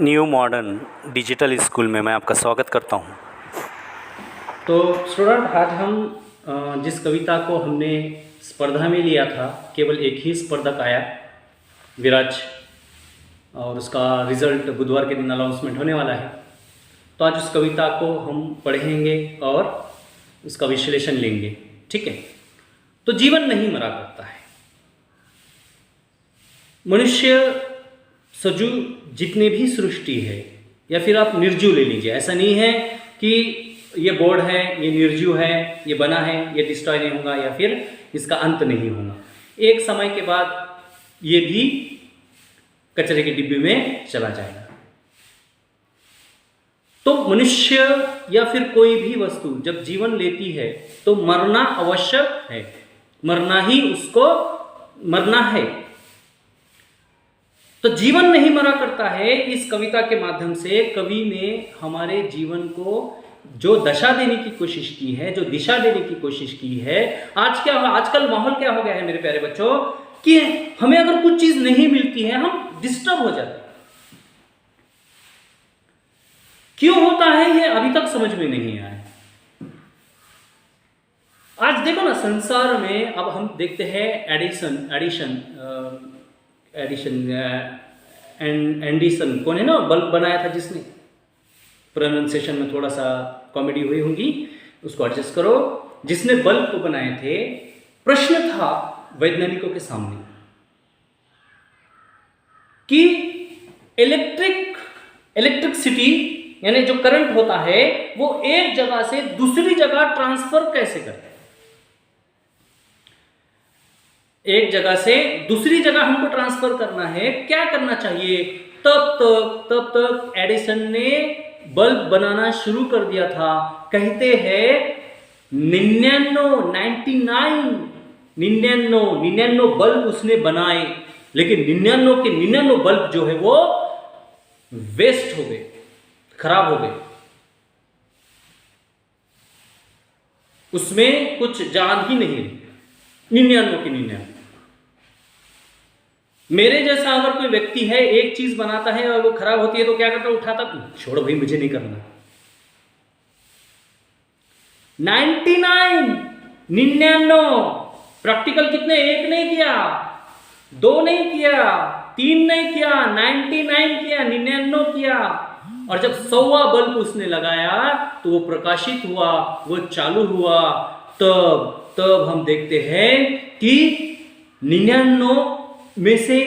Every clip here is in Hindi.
न्यू मॉडर्न डिजिटल स्कूल में मैं आपका स्वागत करता हूं। तो स्टूडेंट, आज हम जिस कविता को हमने स्पर्धा में लिया था, केवल एक ही स्पर्धक आया, विराज, और उसका रिजल्ट बुधवार के दिन अनाउंसमेंट होने वाला है। तो आज उस कविता को हम पढ़ेंगे और उसका विश्लेषण लेंगे, ठीक है। तो जीवन नहीं मरा करता है। मनुष्य सजीव जितने भी सृष्टि है, या फिर आप निर्जीव ले लीजिए, ऐसा नहीं है कि ये बोर्ड है, ये निर्जीव है, ये बना है, ये डिस्ट्रॉय नहीं होगा या फिर इसका अंत नहीं होगा। एक समय के बाद ये भी कचरे के डिब्बे में चला जाएगा। तो मनुष्य या फिर कोई भी वस्तु जब जीवन लेती है तो मरना आवश्यक है, मरना ही उसको मरना है। तो जीवन नहीं मरा करता है। इस कविता के माध्यम से कवि ने हमारे जीवन को जो दशा देने की कोशिश की है, जो दिशा देने की कोशिश की है। आजकल माहौल क्या हो गया है मेरे प्यारे बच्चों, कि हमें अगर कुछ चीज नहीं मिलती है हम डिस्टर्ब हो जाते हैं। क्यों होता है ये अभी तक समझ में नहीं आया। आज देखो ना, संसार में अब हम देखते हैं एडिसन कौन है ना, बल्ब बनाया था जिसने, प्रोनाउंसिएशन में थोड़ा सा कॉमेडी हुई होगी, उसको एडजस्ट करो। जिसने बल्ब को बनाए थे, प्रश्न था वैज्ञानिकों के सामने कि इलेक्ट्रिसिटी यानी जो करंट होता है वो एक जगह से दूसरी जगह ट्रांसफर कैसे करते हैं। एक जगह से दूसरी जगह हमको ट्रांसफर करना है, क्या करना चाहिए। तब तक एडिसन ने बल्ब बनाना शुरू कर दिया था। कहते हैं 99 बल्ब उसने बनाए, लेकिन 99 के 99 बल्ब जो है वो वेस्ट हो गए, खराब हो गए। उसमें कुछ जान ही नहीं रही, 99 की 99। मेरे जैसा अगर कोई व्यक्ति है, एक चीज बनाता है और वो खराब होती है तो क्या करता है, उठाता, छोड़ो भाई मुझे नहीं करना। 99 प्रैक्टिकल कितने, एक नहीं किया, 2 नहीं किया, 3 नहीं किया, 99 किया, 99 किया। और जब 100वां बल्ब उसने लगाया तो वो प्रकाशित हुआ, वो चालू हुआ। तब हम देखते हैं कि 99 में से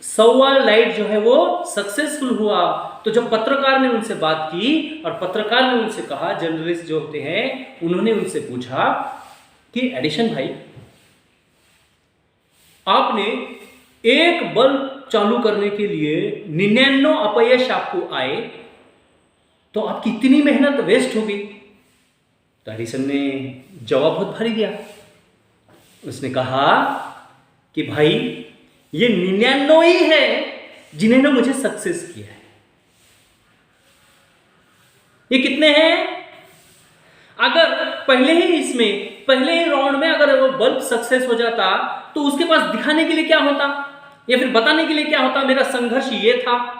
100वां लाइट जो है वो सक्सेसफुल हुआ। तो जब पत्रकार ने उनसे बात की और पत्रकार ने उनसे कहा, जर्नलिस्ट जो होते हैं, उन्होंने उनसे पूछा कि एडिसन भाई, आपने एक बल्ब चालू करने के लिए 99 अपयश आपको आए, तो आपकी इतनी मेहनत वेस्ट हो गई। तो एडिसन ने जवाब बहुत भारी दिया। उसने कहा कि भाई ये 99 ही है जिन्होंने मुझे सक्सेस किया है। ये कितने हैं? अगर पहले ही राउंड में अगर वो बल्ब सक्सेस हो जाता तो उसके पास दिखाने के लिए क्या होता, या फिर बताने के लिए क्या होता, मेरा संघर्ष ये था।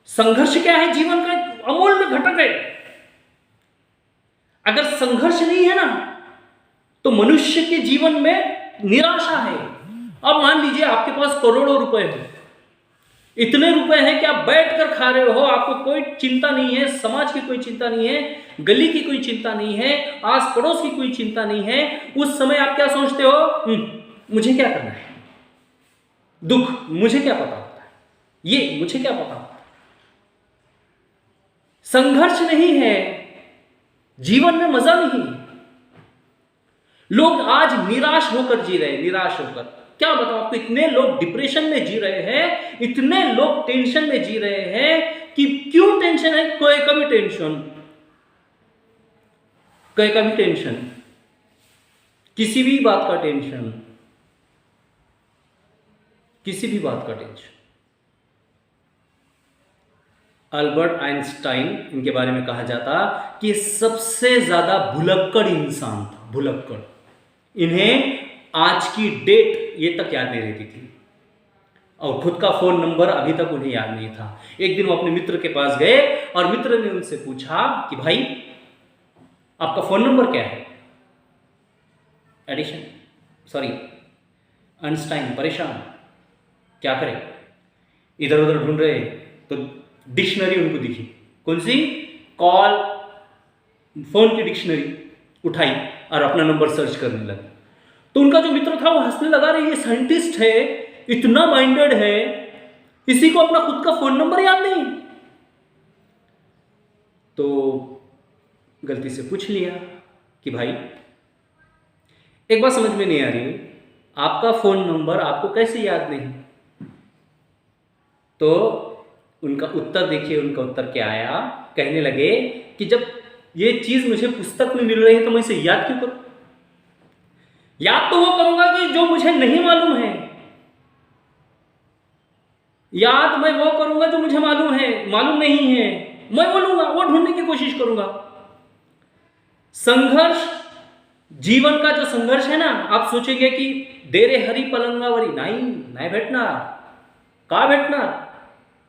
संघर्ष क्या है? जीवन का अमूल्य घटक है। अगर संघर्ष नहीं है ना, तो मनुष्य के जीवन में निराशा है। अब मान लीजिए आपके पास करोड़ों रुपए हैं, इतने रुपए हैं कि आप बैठकर खा रहे हो, आपको कोई चिंता नहीं है, समाज की कोई चिंता नहीं है, गली की कोई चिंता नहीं है, आस पड़ोस की कोई चिंता नहीं है। उस समय आप क्या सोचते हो? मुझे क्या करना है, दुख मुझे क्या पता होता है, ये मुझे क्या पता होता है। संघर्ष नहीं है, जीवन में मजा नहीं। लोग आज निराश होकर जी रहे हैं, निराश होकर। क्या बताओ आपको, इतने लोग डिप्रेशन में जी रहे हैं, इतने लोग टेंशन में जी रहे हैं कि क्यों टेंशन है? कोई का भी टेंशन, किसी भी बात का टेंशन, किसी भी बात का टेंशन। अल्बर्ट आइंस्टाइन, इनके बारे में कहा जाता कि सबसे ज्यादा भुलक्कड़ इंसान था, भुलक्कड़। इन्हें आज की डेट ये तक याद नहीं रहती थी। और खुद का फोन नंबर अभी तक उन्हें याद नहीं था। एक दिन वो अपने मित्र के पास गए और मित्र ने उनसे पूछा कि भाई आपका फोन नंबर क्या है? आइंस्टाइन परेशान, क्या करें, इधर उधर ढूंढ रहे तो डिक्शनरी उनको दिखी। कौन सी? कॉल फोन की डिक्शनरी उठाई और अपना नंबर सर्च करने लगे। तो उनका जो मित्र था वो हंसने लगा, रहे ये साइंटिस्ट है, इतना माइंडेड है, इसी को अपना खुद का फोन नंबर याद नहीं। तो गलती से पूछ लिया कि भाई एक बात समझ में नहीं आ रही, आपका फोन नंबर आपको कैसे याद नहीं? तो उनका उत्तर देखिए, उनका उत्तर क्या आया। कहने लगे कि जब ये चीज मुझे पुस्तक में मिल रही है तो मैं इसे याद क्यों करूं? याद तो वो करूंगा कि जो मुझे नहीं मालूम है, याद मैं वो करूंगा जो मुझे मालूम है, मालूम नहीं है मैं बोलूंगा, वो ढूंढने की कोशिश करूंगा। संघर्ष, जीवन का जो संघर्ष है ना, आप सोचेंगे कि देरे हरी पलंगावरी नाही भेटणार, का भेटणार,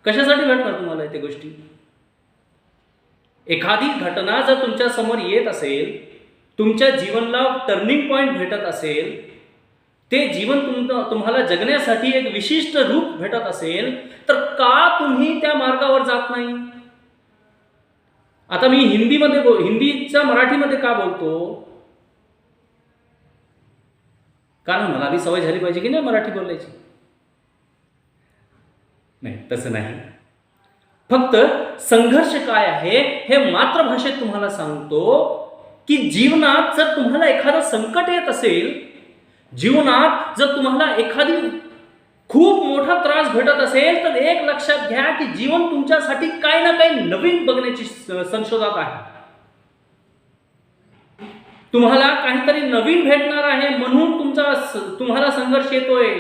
कशासाठी भेटणार तुम्हाला इथे गोष्टी? एखादी घटना जर तुमच्या समोर येत असेल, तुमच्या जीवनाला टर्निंग पॉइंट भेटत असेल, ते जीवन तुम्हाला जगण्यासाठी एक विशिष्ट रूप भेटत असेल, तर का तुम्ही त्या मार्गावर जात नाही? आता मी हिंदीचा मराठीमध्ये का बोलतो? कारण मला भी सवय झाली पाहिजे की नाही मराठी बोलायची. नाही, तसं नाही. फक्त संघर्ष काय आहे हे मातृभाषेत तुम्हाला सांगतो की जीवनात जर तुम्हाला एखादा संकट येत असेल, जीवनात जर तुम्हाला एखादी खूप मोठा त्रास भेटत असेल, तर एक लक्षात घ्या की जीवन तुमच्यासाठी काही ना काही नवीन बघण्याची संशोधात आहे. तुम्हाला काहीतरी नवीन भेटणार आहे म्हणून तुम्हाला संघर्ष येतोय.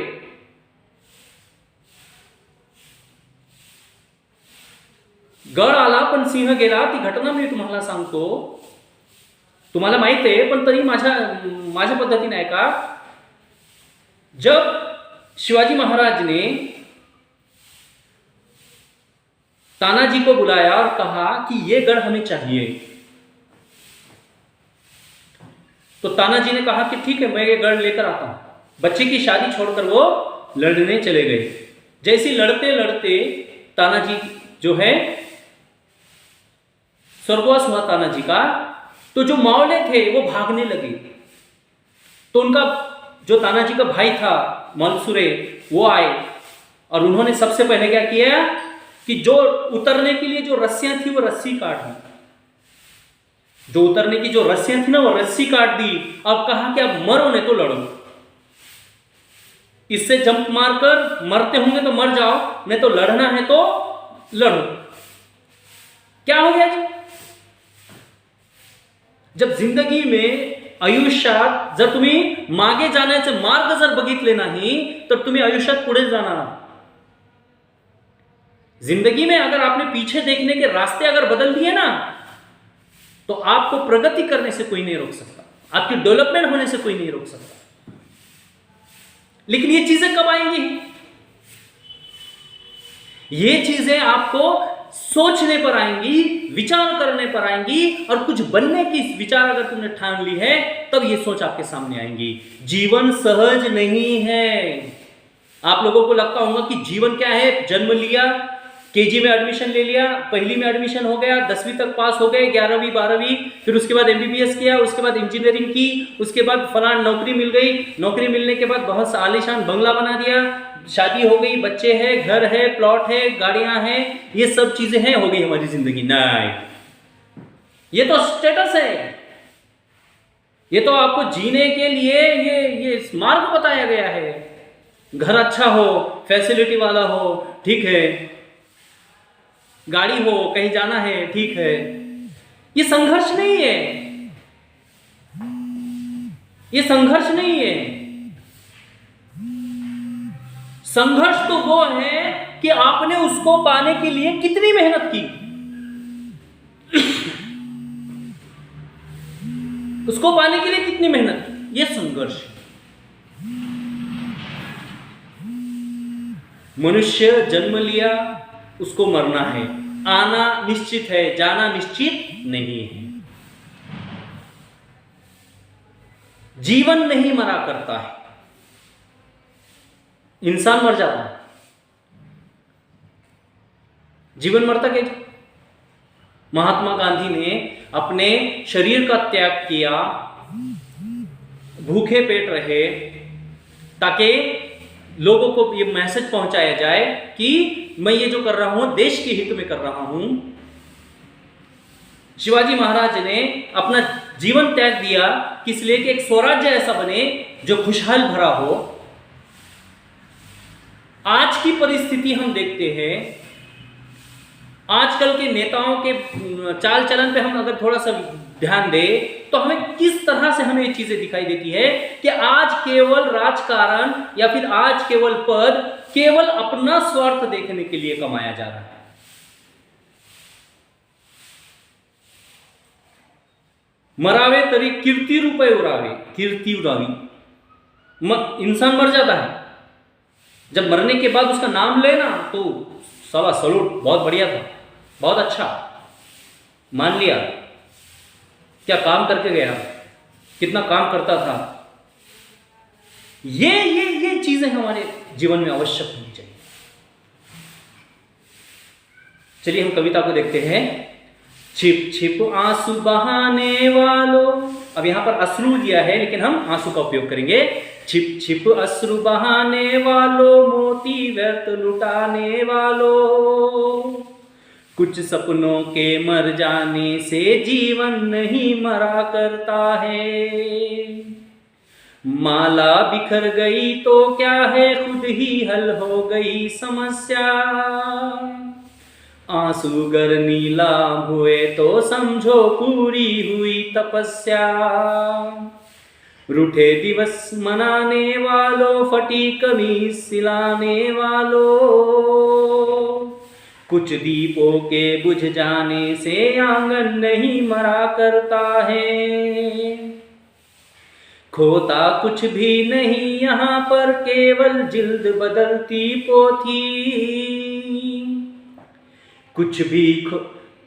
गड आला पण सिंह गेला, ती घटना मी तुम्हाला सांगतो. तुम्हाला माहित आहे पण तरी माझ्या पद्धतीने ऐका. जब शिवाजी महाराज ने तानाजी को बुलाया और कहा कि ये गढ़ हमें चाहिए, तो तानाजी ने कहा कि ठीक है, मैं ये गढ़ लेकर आता हूं. बच्चे की शादी छोड़कर वो लड़ने चले गए. जैसे लड़ते लड़ते तानाजी जो है स्वर्गवास हुआ तानाजी का, तो जो मावले थे वो भागने लगे. तो उनका जो तानाजी का भाई था मंसूरे, वो आए और उन्होंने सबसे पहले क्या किया कि जो उतरने के लिए जो रस्सियां थी वो रस्सी काट दी. जो उतरने की जो रस्सियां थी ना वो रस्सी काट दी और कहा कि अब मरो नहीं तो लड़ो. इससे जंप मारकर मरते होंगे तो मर जाओ, नहीं तो लड़ना है तो लड़ो. क्या हो गया जी? जब जिंदगी में आयुष्यात जर तुम्ही मागे जाण्याचे मार्ग जर बघितले नाही तर तुम्ही आयुष्यात पुढे जाणार नाही. जिंदगी में अगर आपने पीछे देखने के रास्ते अगर बदल दिए ना, तो आपको प्रगति करने से कोई नहीं रोक सकता, आपकी डेवलपमेंट होने से कोई नहीं रोक सकता. लेकिन ये चीजें कब आएंगी? ये चीजें आपको सोचने पर आएंगी, विचार करने पर आएंगी, और कुछ बनने की विचार अगर तुमने ठान ली है तब ये सोच आपके सामने आएंगी. जीवन सहज नहीं है. आप लोगों को लगता होगा कि जीवन क्या है, जन्म लिया, केजी में एडमिशन ले लिया, पहली में एडमिशन हो गया, 10वीं तक पास हो गए, 11वीं 12वीं, फिर उसके बाद एमबीबीएस किया, उसके बाद इंजीनियरिंग की, उसके बाद फलान नौकरी मिल गई, नौकरी मिलने के बाद बहुत आलीशान बंगला बना दिया, शादी हो गई, बच्चे हैं, घर है, प्लॉट है, गाड़ियां हैं, ये सब चीजें हैं, हो गई हमारी जिंदगी. नहीं, ये तो स्टेटस है. ये तो आपको जीने के लिए ये मार्ग बताया गया है. घर अच्छा हो, फैसिलिटी वाला हो, ठीक है, गाड़ी हो, कहीं जाना है, ठीक है. ये संघर्ष नहीं है, ये संघर्ष नहीं है. संघर्ष तो वो है कि आपने उसको पाने के लिए कितनी मेहनत की. उसको पाने के लिए कितनी मेहनत की, ये संघर्ष. मनुष्य जन्म लिया, उसको मरना है, आना निश्चित है, जाना निश्चित नहीं है। जीवन नहीं मरा करता है, इंसान मर जाता है, जीवन मरता कैसे? महात्मा गांधी ने अपने शरीर का त्याग किया, भूखे पेट रहे, ताकि लोगों को ये मैसेज पहुंचाया जाए कि मैं ये जो कर रहा हूं देश के हित में कर रहा हूं। शिवाजी महाराज ने अपना जीवन त्याग दिया किस लिए कि एक स्वराज्य ऐसा बने जो खुशहाल भरा हो। आज की परिस्थिति हम देखते हैं, आजकल के नेताओं के चाल चलन पे हम अगर थोड़ा सा ध्यान दें तो हमें किस तरह से हमें ये चीजें दिखाई देती है कि आज केवल राजकारण या फिर आज केवल पद केवल अपना स्वार्थ देखने के लिए कमाया जा रहा है। मरावे तरी कीर्ति रुपये उड़ावे, कीर्ति उड़ावी। इंसान मर जाता है, जब मरने के बाद उसका नाम लेना तो सवा सलूट, बहुत बढ़िया था, बहुत अच्छा, मान लिया, क्या काम करके गया, कितना काम करता था। ये चीजें हमारे जीवन में आवश्यक होनी चाहिए। चलिए हम कविता को देखते हैं। छिप छिप आंसू बहाने वालों, अब यहां पर अश्रु दिया है लेकिन हम आंसू का उपयोग करेंगे। छिप छिप अश्रु बहाने वालों, मोती व्यर्थ लुटाने वालों, कुछ सपनों के मर जाने से जीवन नहीं मरा करता है। माला बिखर गई तो क्या है, खुद ही हल हो गई समस्या। आंसू गर नीलाम हुए तो समझो पूरी हुई तपस्या। रूठे दिवस मनाने वालों, फटी कमीज सिलाने वालों, कुछ दीपों के बुझ जाने से आंगन नहीं मरा करता है। खोता कुछ भी नहीं यहाँ पर, केवल जिल्द बदलती पोथी। कुछ भी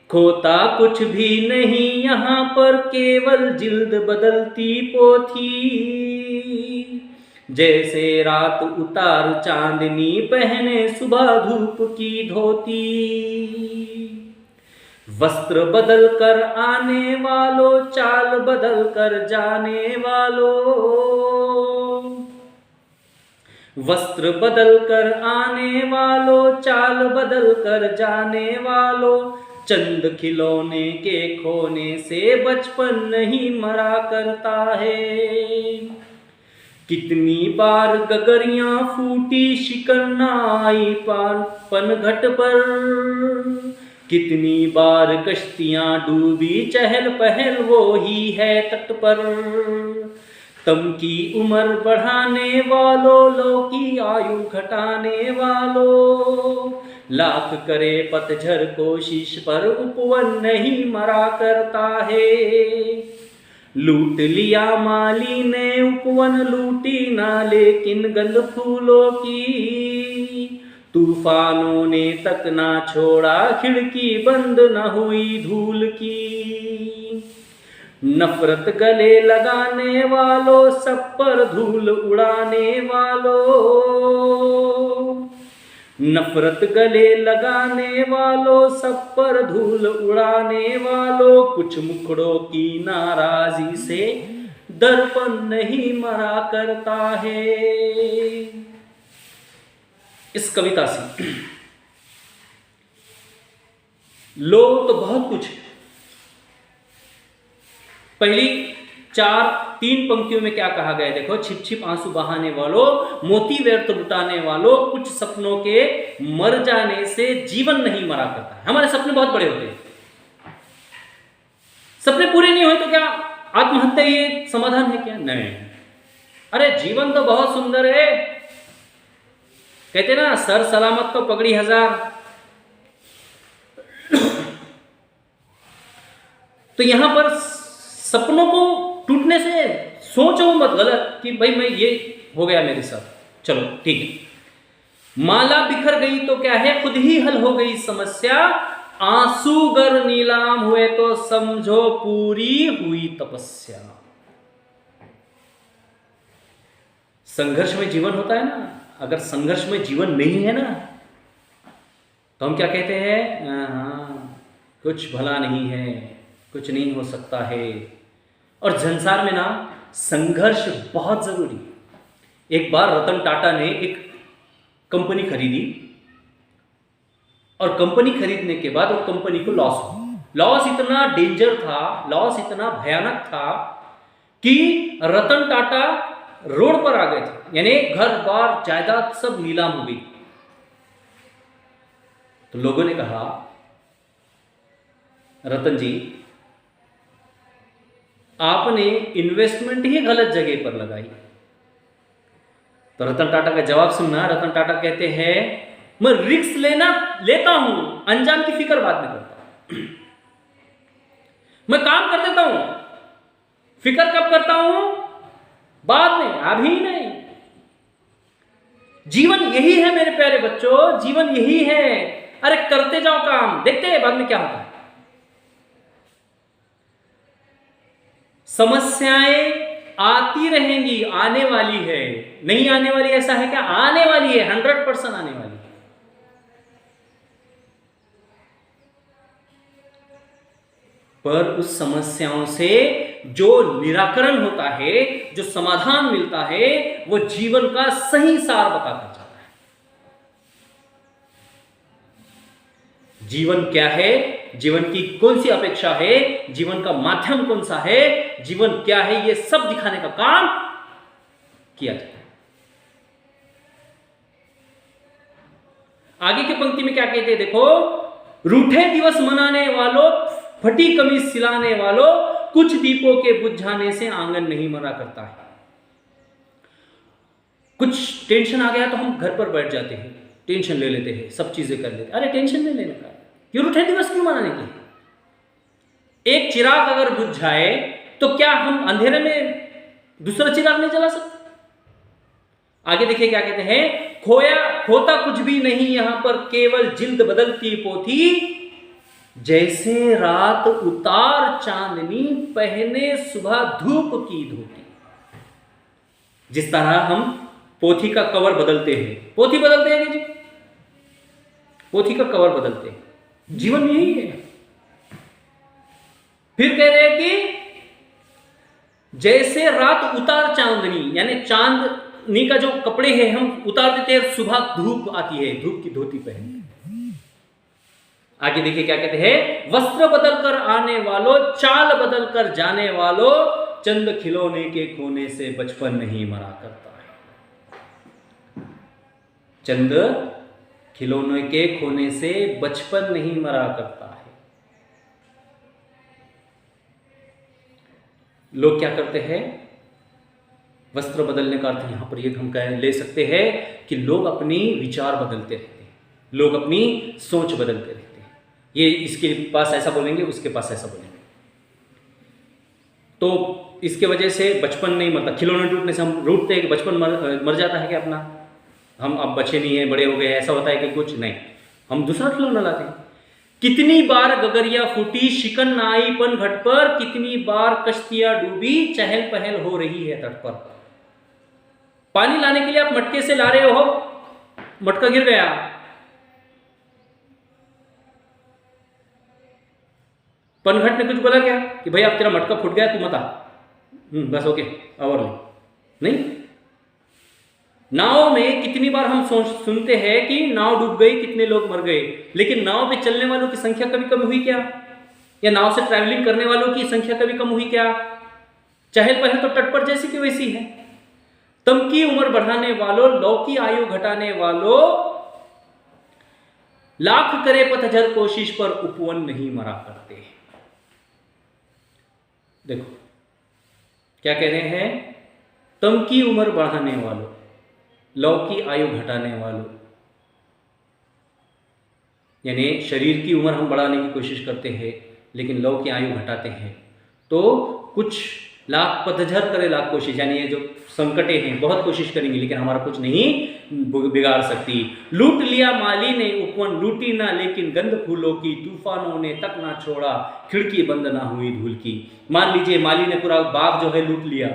खोता कुछ भी नहीं यहाँ पर, केवल जिल्द बदलती पोथी। जैसे रात उतार चांदनी पहने सुबह धूप की धोती। वस्त्र बदल कर आने वालों, चाल बदल कर जाने वालों, वस्त्र बदल कर आने वालों, चाल बदल कर जाने वालों, चंद खिलौने के खोने से बचपन नहीं मरा करता है। कितनी बार गगरियां फूटी, शिकन न आई पनघट पर। कितनी बार कश्तियां डूबी, चहल पहल वो ही है तट पर। तम की उम्र बढ़ाने वालों, लो की आयु घटाने वालों, लाख करे पतझर कोशिश पर उपवन नहीं मरा करता है। लूट लिया माली ने उपवन, लूटी ना लेकिन गंध फूलों की। तूफानों ने तक ना छोड़ा, खिड़की बंद न हुई धूल की। नफरत गले लगाने वालों, सब पर धूल उड़ाने वालों, नफरत गले लगाने वालों, सब पर धूल उड़ाने वालों, कुछ मुखड़ों की नाराजी से दर्पण नहीं मरा करता है। इस कविता से लो तो बहुत कुछ है। पहली तीन पंक्तियों में क्या कहा गया है देखो। छिप छिप आंसू बहाने वालों, मोती व्यर्थ लुटाने वालों, कुछ सपनों के मर जाने से जीवन नहीं मरा करता है। हमारे सपने बहुत बड़े होते हैं, सपने पूरे नहीं हुए तो क्या आत्महत्या ये समाधान है क्या? नहीं। अरे जीवन तो बहुत सुंदर है, कहते ना सर सलामत तो पगड़ी हजार। तो यहां पर सपनों को टूटने से सोचो मत गलत कि भाई मैं ये हो गया मेरे साथ, चलो ठीक है। माला बिखर गई तो क्या है, खुद ही हल हो गई समस्या। आंसू गर नीलाम हुए तो समझो पूरी हुई तपस्या। संघर्ष में जीवन होता है ना, अगर संघर्ष में जीवन नहीं है ना तो हम क्या कहते हैं, हाँ कुछ भला नहीं है, कुछ नहीं हो सकता है। और संसार में ना संघर्ष बहुत जरूरी है। एक बार रतन टाटा ने एक कंपनी खरीदी और कंपनी खरीदने के बाद वो कंपनी को लॉस हुआ। लॉस इतना डेंजर था, लॉस इतना भयानक था कि रतन टाटा रोड पर आ गए थे, यानी घर बार जायदाद सब नीलाम हो गई। तो लोगों ने कहा, रतन जी आपने इन्वेस्टमेंट ही गलत जगह पर लगाई। तो रतन टाटा का जवाब सुनना, रतन टाटा कहते हैं मैं रिस्क लेता हूं, अंजाम की फिक्र बाद में करता हूं। मैं काम कर देता हूं, फिक्र कब करता हूं, बाद में, अभी नहीं। जीवन यही है मेरे प्यारे बच्चों, जीवन यही है। अरे करते जाओ काम, देखते हैं बाद में क्या होता है। समस्याएं आती रहेंगी, आने वाली है, नहीं आने वाली ऐसा है क्या, आने वाली है, 100% आने वाली है। पर उस समस्याओं से जो निराकरण होता है, जो समाधान मिलता है, वो जीवन का सही सार बताता जाता है। जीवन क्या है, जीवन की कौन सी अपेक्षा है, जीवन का माध्यम कौन सा है, जीवन क्या है, ये सब दिखाने का काम किया जाता है। आगे की पंक्ति में क्या कहते हैं देखो, रूठे दिवस मनाने वालों, फटी कमीज सिलाने वालों, कुछ दीपों के बुझ जाने से आंगन नहीं मरा करता है। कुछ टेंशन आ गया तो हम घर पर बैठ जाते हैं, टेंशन ले लेते हैं, सब चीजें कर लेते हैं। अरे टेंशन नहीं लेने का, ये रूठे दिवस क्यों मनाने के। एक चिराग अगर बुझ जाए तो क्या हम अंधेरे में दूसरा चिराग नहीं जला सकते। आगे देखिए क्या कहते हैं, खोता कुछ भी नहीं यहां पर, केवल जिल्द बदलती पोथी, जैसे रात उतार चांदनी, पहने सुबह धूप की धोती। जिस तरह हम पोथी का कवर बदलते हैं, पोथी बदलते हैं जी, पोथी का कवर बदलते हैं, जीवन यही है। फिर कह रहे हैं कि जैसे रात उतार चांदनी, यानी चांदनी का जो कपड़े हैं हम उतार देते हैं, सुबह धूप आती है, धूप की धोती पहन। आगे देखिए क्या कहते हैं, वस्त्र बदल कर आने वालों, चाल बदल कर जाने वालों, चंद खिलौने के खोने से बचपन नहीं मरा करता है। चंद खिलौने के खोने से बचपन नहीं मरा करता है। लोग क्या करते हैं, वस्त्र बदलने का अर्थ यहां पर ये हम ले सकते हैं कि लोग अपनी विचार बदलते रहते हैं, लोग अपनी सोच बदलते रहते हैं। ये इसके पास ऐसा बोलेंगे, उसके पास ऐसा बोलेंगे, तो इसके वजह से बचपन नहीं मरता। खिलौने टूटने से हम रूठते हैं कि बचपन मर जाता है क्या अपना, हम अब बचे नहीं है, बड़े हो गए, ऐसा होता है कि कुछ नहीं, हम दूसरा खिलौना लाते हैं। कितनी बार गगरिया फूटी, शिकन आई पन घट पर, कितनी बार कश्तियां डूबी, चहल पहल हो रही है तट पर। पानी लाने के लिए आप मटके से ला रहे हो, मटका गिर गया, पनघट ने कुछ बोला क्या कि भाई अब तेरा मटका फूट गया, तू मत आ, बस ओके और नहीं। नाव में कितनी बार हम सुनते हैं कि नाव डूब गई, कितने लोग मर गए, लेकिन नाव पे चलने वालों की संख्या कभी कम हुई क्या, या नाव से ट्रैवलिंग करने वालों की संख्या कभी कम हुई क्या। चहल पहल तो तट पर जैसी की वैसी है। तम की उम्र बढ़ाने वालों, लौ की आयु घटाने वालों, लाख करे पतझर कोशिश पर उपवन नहीं मरा करते। देखो क्या कह रहे हैं, तम की उम्र बढ़ाने वालों, लौ की आयु घटाने वालों, यानी शरीर की उम्र हम बढ़ाने की कोशिश करते हैं लेकिन लौ की आयु घटाते हैं, तो कुछ लाख पतझर करे लाख कोशिश, यानी ये जो संकटें हैं बहुत कोशिश करेंगी लेकिन हमारा कुछ नहीं बिगाड़ सकती। लूट लिया माली ने उपवन, लूटी ना लेकिन गंध फूलों की, तूफानों ने तक ना छोड़ा, खिड़की बंद ना हुई धूल की। मान लीजिए माली ने पूरा बाग जो है लूट लिया,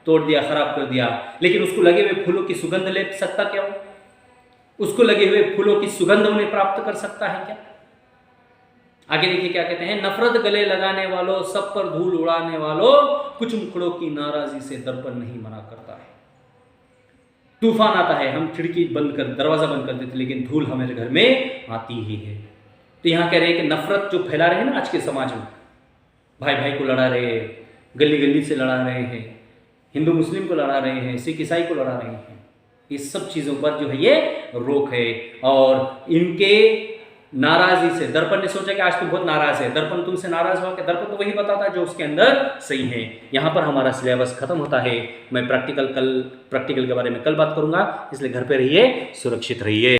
तोड़ दिया, खराब कर दिया, लेकिन उसको लगे हुए फूलों की सुगंध ले सकता क्या हो? उसको लगे हुए फूलों की सुगंध उन्हें प्राप्त कर सकता है क्या? आगे देखिए क्या कहते हैं, नफरत गले लगाने वालों, सब पर धूल उड़ाने वालों, कुछ मुखड़ों की नाराजी से दर्पण नहीं मना करता है। तूफान आता है, हम खिड़की बंद कर, दरवाजा बंद कर देते, लेकिन धूल हमारे घर में आती ही है। तो यहां कह रहे हैं कि नफरत जो फैला रहे हैं ना आज के समाज में, भाई भाई को लड़ा रहे हैं, गली गली से लड़ा रहे हैं, हिंदू मुस्लिम को लड़ा रहे हैं, सिख ईसाई को लड़ा रहे हैं, इस सब चीजों पर जो है ये रोक है। और इनके नाराजी से, दर्पण ने सोचा कि आज तुम बहुत नाराज है, दर्पण तुमसे नाराज हुआ कि दर्पण तो वही बताता है जो उसके अंदर सही है। यहाँ पर हमारा सिलेबस खत्म होता है। मैं प्रैक्टिकल के बारे में कल बात करूंगा, इसलिए घर पे रहिए, सुरक्षित रहिए।